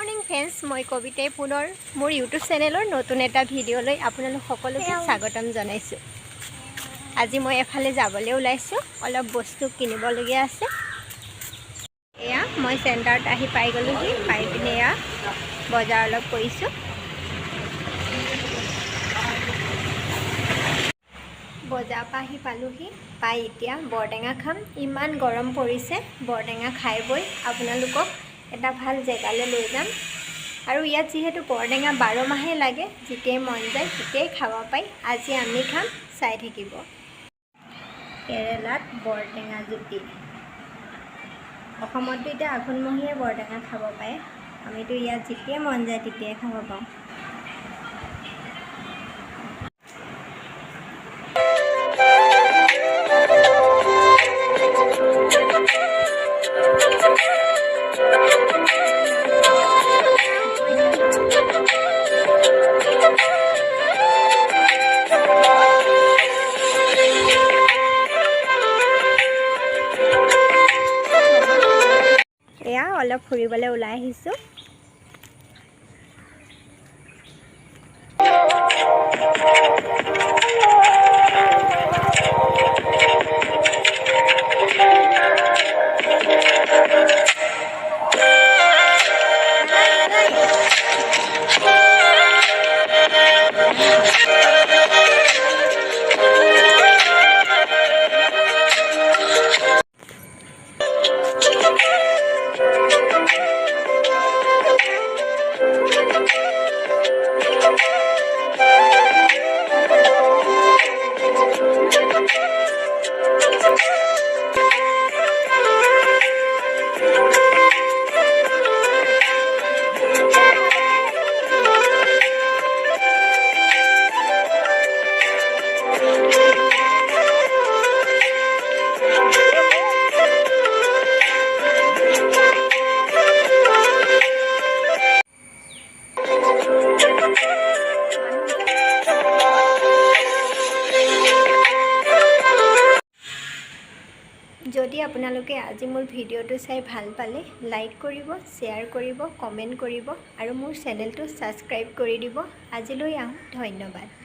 Morning friends, মই কবিতাই পুনৰ মোৰ ইউটিউব চেনেলৰ নতুন এটা ভিডিঅ'লৈ আপোনালোক সকলোকে স্বাগতম জনাইছোঁ। আজি মই এফালে যাবলৈ ওলাইছোঁ, অলপ বস্তু কিনিবলগীয়া আছে। এয়া মই চেণ্টাৰত আহি পাই গ'লোহি, পাই পিনে এয়া বজাৰ অলপ কৰিছোঁ। বজাৰৰ পৰা আহি পালোহি, পাই এতিয়া বৰটেঙা খাম। ইমান গৰম পৰিছে, বৰটেঙা খাই বৈ আপোনালোকক এটা ভাল জেগালৈ লৈ যাম। আৰু ইয়াত যিহেতু বৰটেঙা 12 মাহে লাগে, যেতিয়াই মন যায় তেতিয়াই খাব পাই। আজি আমি খাম, চাই থাকিব। কেৰেলাত বৰটেঙা জুতি। অসমতো এতিয়া আঘোণমহীয়া বৰটেঙা খাব পাৰে, আমিতো ইয়াত যেতিয়াই মন যায় তেতিয়াই খাব পাওঁ। এয়া অলপ ফুৰিবলৈ ওলাই আহিছোঁ। যদি আপোনালোকে আজি মোৰ ভিডিঅ'টো চাই ভাল পালে লাইক কৰিব, শ্বেয়াৰ কৰিব, কমেণ্ট কৰিব আৰু মোৰ চেনেলটো ছাবস্ক্ৰাইব কৰি দিব। আজিলৈ ধন্যবাদ।